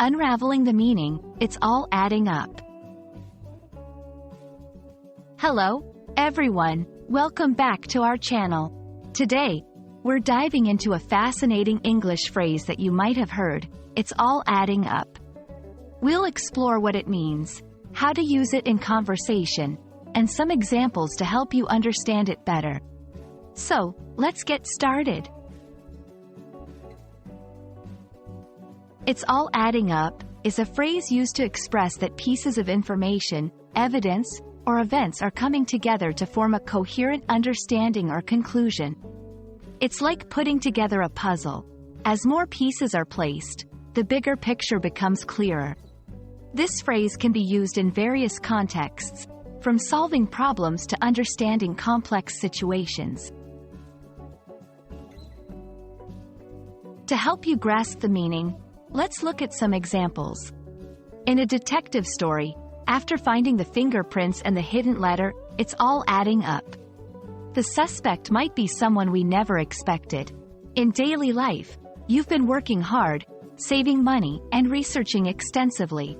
Unraveling the meaning, it's all adding up. Hello, everyone. Welcome back to our channel. Today, we're diving into a fascinating English phrase that you might have heard, it's all adding up. We'll explore what it means, how to use it in conversation, and some examples to help you understand it better. So, let's get started. It's all adding up is a phrase used to express that pieces of information, evidence, or events are coming together to form a coherent understanding or conclusion. It's like putting together a puzzle. As more pieces are placed, the bigger picture becomes clearer. This phrase can be used in various contexts, from solving problems to understanding complex situations. To help you grasp the meaning, let's look at some examples. In a detective story, after finding the fingerprints and the hidden letter, it's all adding up. The suspect might be someone we never expected. In daily life, you've been working hard, saving money, and researching extensively.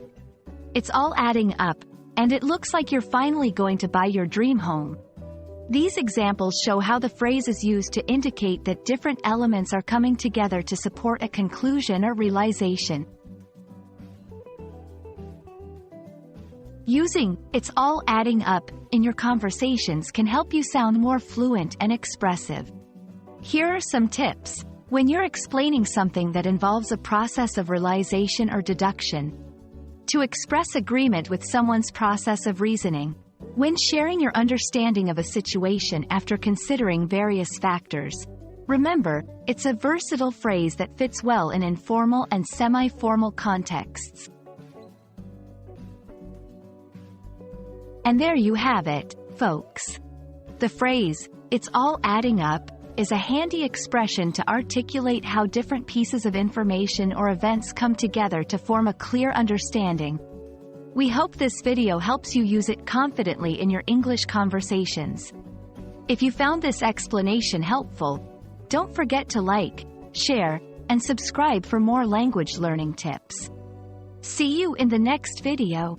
It's all adding up, and it looks like you're finally going to buy your dream home. These examples show how the phrase is used to indicate that different elements are coming together to support a conclusion or realization. Using "it's all adding up" in your conversations can help you sound more fluent and expressive. Here are some tips. When you're explaining something that involves a process of realization or deduction, to express agreement with someone's process of reasoning. When sharing your understanding of a situation after considering various factors, remember, it's a versatile phrase that fits well in informal and semi-formal contexts. And there you have it, folks. The phrase, "it's all adding up," is a handy expression to articulate how different pieces of information or events come together to form a clear understanding. We hope this video helps you use it confidently in your English conversations. If you found this explanation helpful, don't forget to like, share, and subscribe for more language learning tips. See you in the next video.